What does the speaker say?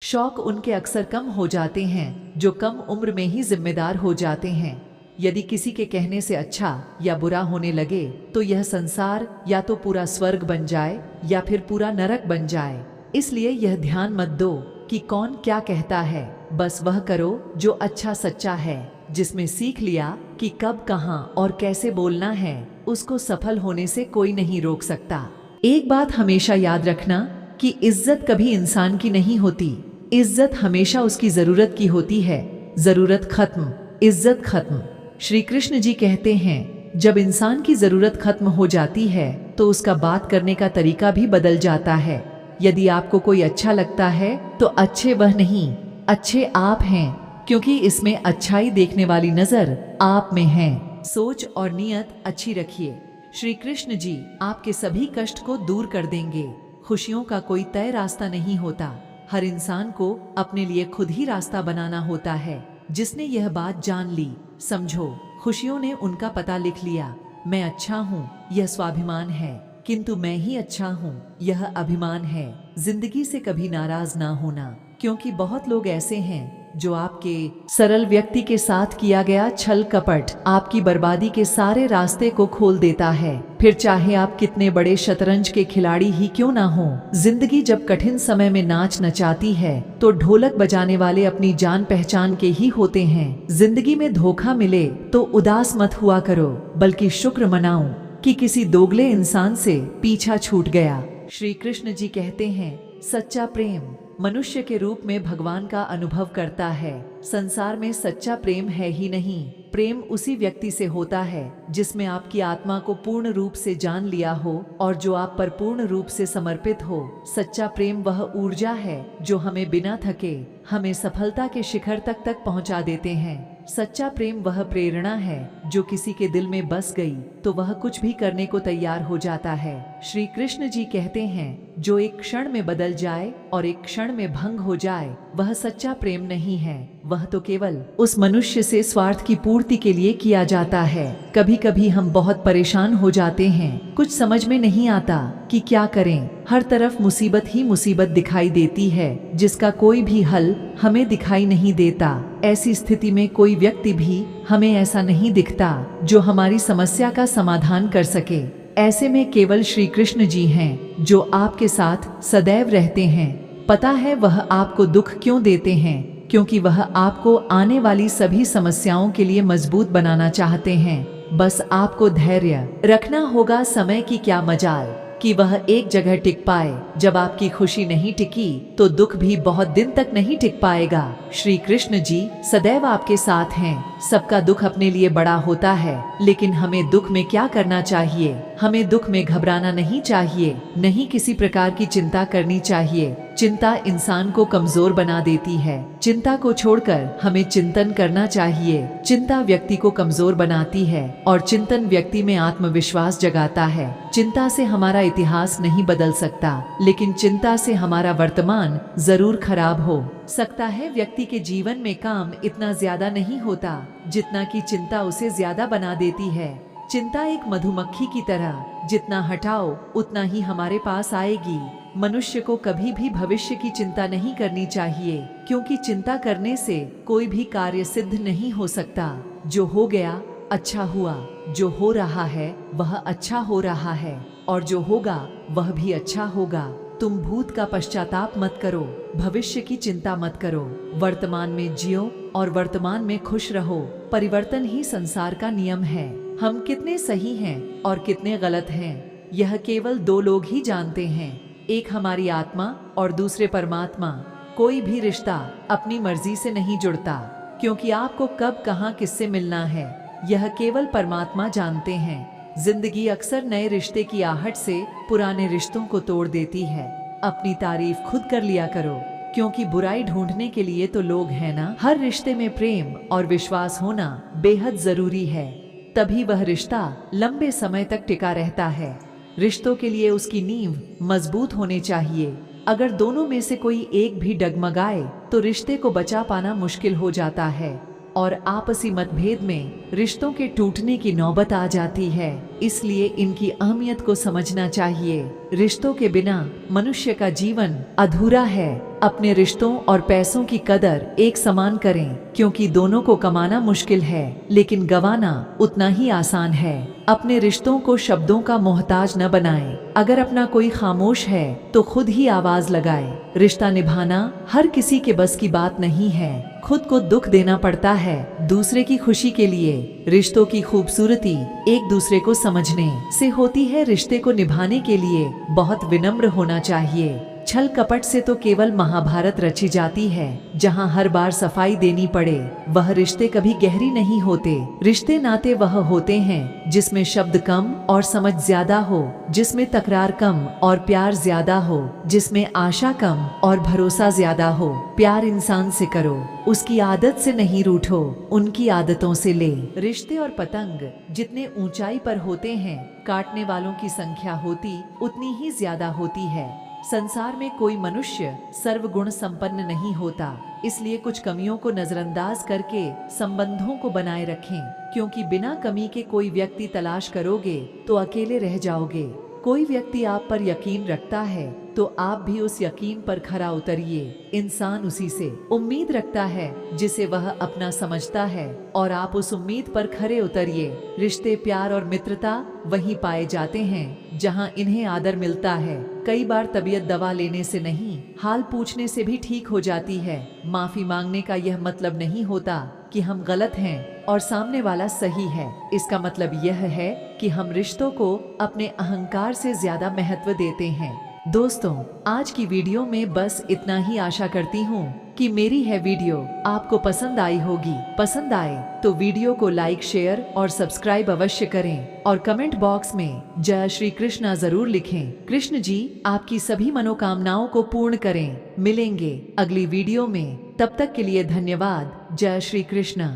शौक उनके अक्सर कम हो जाते हैं जो कम उम्र में ही जिम्मेदार हो जाते हैं। यदि किसी के कहने से अच्छा या बुरा होने लगे तो यह संसार या तो पूरा स्वर्ग बन जाए या फिर पूरा नरक बन जाए। इसलिए यह ध्यान मत दो कि कौन क्या कहता है, बस वह करो जो अच्छा सच्चा है, जिसमें सीख लिया कि कब कहाँ और कैसे बोलना है, उसको सफल होने से कोई नहीं रोक सकता। एक बात हमेशा याद रखना कि इज्जत कभी इंसान की नहीं होती, इज्जत हमेशा उसकी जरूरत की होती है। जरूरत खत्म, इज्जत खत्म। श्री कृष्ण जी कहते हैं, जब इंसान की जरूरत खत्म हो जाती है तो उसका बात करने का तरीका भी बदल जाता है। यदि आपको कोई अच्छा लगता है तो अच्छे वह नहीं, अच्छे आप हैं, क्योंकि इसमें अच्छाई देखने वाली नजर आप में है। सोच और नियत अच्छी रखिए। श्री कृष्ण जी आपके सभी कष्ट को दूर कर देंगे। खुशियों का कोई तय रास्ता नहीं होता, हर इंसान को अपने लिए खुद ही रास्ता बनाना होता है। जिसने यह बात जान ली, समझो खुशियों ने उनका पता लिख लिया। मैं अच्छा हूँ यह स्वाभिमान है, किंतु मैं ही अच्छा हूँ यह अभिमान है। जिंदगी से कभी नाराज ना होना, क्योंकि बहुत लोग ऐसे हैं जो आपके सरल व्यक्ति के साथ किया गया छल कपट आपकी बर्बादी के सारे रास्ते को खोल देता है। फिर चाहे आप कितने बड़े शतरंज के खिलाड़ी ही क्यों ना हो, जिंदगी जब कठिन समय में नाच नचाती है तो ढोलक बजाने वाले अपनी जान पहचान के ही होते हैं। जिंदगी में धोखा मिले तो उदास मत हुआ करो, बल्कि शुक्र मनाओ कि किसी दोगले इंसान से पीछा छूट गया। श्री कृष्ण जी कहते हैं, सच्चा प्रेम मनुष्य के रूप में भगवान का अनुभव करता है। संसार में सच्चा प्रेम है ही नहीं। प्रेम उसी व्यक्ति से होता है जिसमें आपकी आत्मा को पूर्ण रूप से जान लिया हो और जो आप पर पूर्ण रूप से समर्पित हो। सच्चा प्रेम वह ऊर्जा है जो हमें बिना थके हमें सफलता के शिखर तक पहुंचा देते हैं। सच्चा प्रेम वह प्रेरणा है जो किसी के दिल में बस गई तो वह कुछ भी करने को तैयार हो जाता है। श्री कृष्ण जी कहते हैं, जो एक क्षण में बदल जाए और एक क्षण में भंग हो जाए वह सच्चा प्रेम नहीं है, वह तो केवल उस मनुष्य से स्वार्थ की पूर्ति के लिए किया जाता है। कभी कभी हम बहुत परेशान हो जाते हैं, कुछ समझ में नहीं आता कि क्या करें। हर तरफ मुसीबत ही मुसीबत दिखाई देती है जिसका कोई भी हल हमें दिखाई नहीं देता। ऐसी स्थिति में कोई व्यक्ति भी हमें ऐसा नहीं दिखता जो हमारी समस्या का समाधान कर सके। ऐसे में केवल श्री कृष्ण जी हैं जो आपके साथ सदैव रहते हैं। पता है वह आपको दुख क्यों देते हैं, क्योंकि वह आपको आने वाली सभी समस्याओं के लिए मजबूत बनाना चाहते हैं। बस आपको धैर्य रखना होगा। समय की क्या मजाल कि वह एक जगह टिक पाए। जब आपकी खुशी नहीं टिकी तो दुख भी बहुत दिन तक नहीं टिक पाएगा। श्री कृष्ण जी सदैव आपके साथ हैं। सबका दुख अपने लिए बड़ा होता है, लेकिन हमें दुख में क्या करना चाहिए? हमें दुख में घबराना नहीं चाहिए, नहीं किसी प्रकार की चिंता करनी चाहिए। चिंता इंसान को कमजोर बना देती है। चिंता को छोड़कर हमें चिंतन करना चाहिए। चिंता व्यक्ति को कमजोर बनाती है और चिंतन व्यक्ति में आत्मविश्वास जगाता है। चिंता से हमारा इतिहास नहीं बदल सकता, लेकिन चिंता से हमारा वर्तमान जरूर खराब हो सकता है। व्यक्ति के जीवन में काम इतना ज्यादा नहीं होता जितना कि चिंता उसे ज्यादा बना देती है। चिंता एक मधुमक्खी की तरह, जितना हटाओ उतना ही हमारे पास आएगी। मनुष्य को कभी भी भविष्य की चिंता नहीं करनी चाहिए, क्योंकि चिंता करने से कोई भी कार्य सिद्ध नहीं हो सकता। जो हो गया अच्छा हुआ, जो हो रहा है वह अच्छा हो रहा है, और जो होगा वह भी अच्छा होगा। तुम भूत का पश्चाताप मत करो, भविष्य की चिंता मत करो। वर्तमान में जियो और वर्तमान में खुश रहो। परिवर्तन ही संसार का नियम है। हम कितने सही हैं और कितने गलत हैं यह केवल दो लोग ही जानते हैं, एक हमारी आत्मा और दूसरे परमात्मा। कोई भी रिश्ता अपनी मर्जी से नहीं जुड़ता, क्योंकि आपको कब कहाँ किससे मिलना है यह केवल परमात्मा जानते हैं। जिंदगी अक्सर नए रिश्ते की आहट से पुराने रिश्तों को तोड़ देती है। अपनी तारीफ खुद कर लिया करो, क्योंकि बुराई ढूंढने के लिए तो लोग हैं ना। हर रिश्ते में प्रेम और विश्वास होना बेहद जरूरी है, तभी वह रिश्ता लंबे समय तक टिका रहता है। रिश्तों के लिए उसकी नींव मजबूत होनी चाहिए। अगर दोनों में से कोई एक भी डगमगाए तो रिश्ते को बचा पाना मुश्किल हो जाता है। और आपसी मतभेद में रिश्तों के टूटने की नौबत आ जाती है। इसलिए इनकी अहमियत को समझना चाहिए। रिश्तों के बिना मनुष्य का जीवन अधूरा है। अपने रिश्तों और पैसों की कदर एक समान करें, क्योंकि दोनों को कमाना मुश्किल है, लेकिन गंवाना उतना ही आसान है। अपने रिश्तों को शब्दों का मोहताज न बनाएं। अगर अपना कोई खामोश है तो खुद ही आवाज लगाए। रिश्ता निभाना हर किसी के बस की बात नहीं है। खुद को दुख देना पड़ता है दूसरे की खुशी के लिए। रिश्तों की खूबसूरती एक दूसरे को समझने से होती है। रिश्ते को निभाने के लिए बहुत विनम्र होना चाहिए। छल कपट से तो केवल महाभारत रची जाती है। जहाँ हर बार सफाई देनी पड़े, वह रिश्ते कभी गहरी नहीं होते। रिश्ते नाते वह होते हैं जिसमें शब्द कम और समझ ज्यादा हो, जिसमें तकरार कम और प्यार ज्यादा हो, जिसमें आशा कम और भरोसा ज्यादा हो। प्यार इंसान से करो, उसकी आदत से नहीं रूठो, उनकी आदतों से ले। रिश्ते और पतंग जितने ऊंचाई पर होते हैं, काटने वालों की संख्या होती उतनी ही ज्यादा होती है। संसार में कोई मनुष्य सर्वगुण संपन्न नहीं होता, इसलिए कुछ कमियों को नजरअंदाज करके संबंधों को बनाए रखें, क्योंकि बिना कमी के कोई व्यक्ति तलाश करोगे तो अकेले रह जाओगे। कोई व्यक्ति आप पर यकीन रखता है तो आप भी उस यकीन पर खरा उतरिए। इंसान उसी से उम्मीद रखता है जिसे वह अपना समझता है, और आप उस उम्मीद पर खरे उतरिए। रिश्ते, प्यार और मित्रता वहीं पाए जाते हैं जहां इन्हें आदर मिलता है। कई बार तबीयत दवा लेने से नहीं, हाल पूछने से भी ठीक हो जाती है। माफी मांगने का यह मतलब नहीं होता कि हम गलत हैं और सामने वाला सही है। इसका मतलब यह है कि हम रिश्तों को अपने अहंकार से ज्यादा महत्व देते हैं। दोस्तों, आज की वीडियो में बस इतना ही। आशा करती हूँ कि मेरी है वीडियो आपको पसंद आई होगी। पसंद आए तो वीडियो को लाइक, शेयर और सब्सक्राइब अवश्य करें, और कमेंट बॉक्स में जय श्री कृष्णा जरूर लिखें। कृष्ण जी आपकी सभी मनोकामनाओं को पूर्ण करें। मिलेंगे अगली वीडियो में, तब तक के लिए धन्यवाद। जय श्री कृष्ण।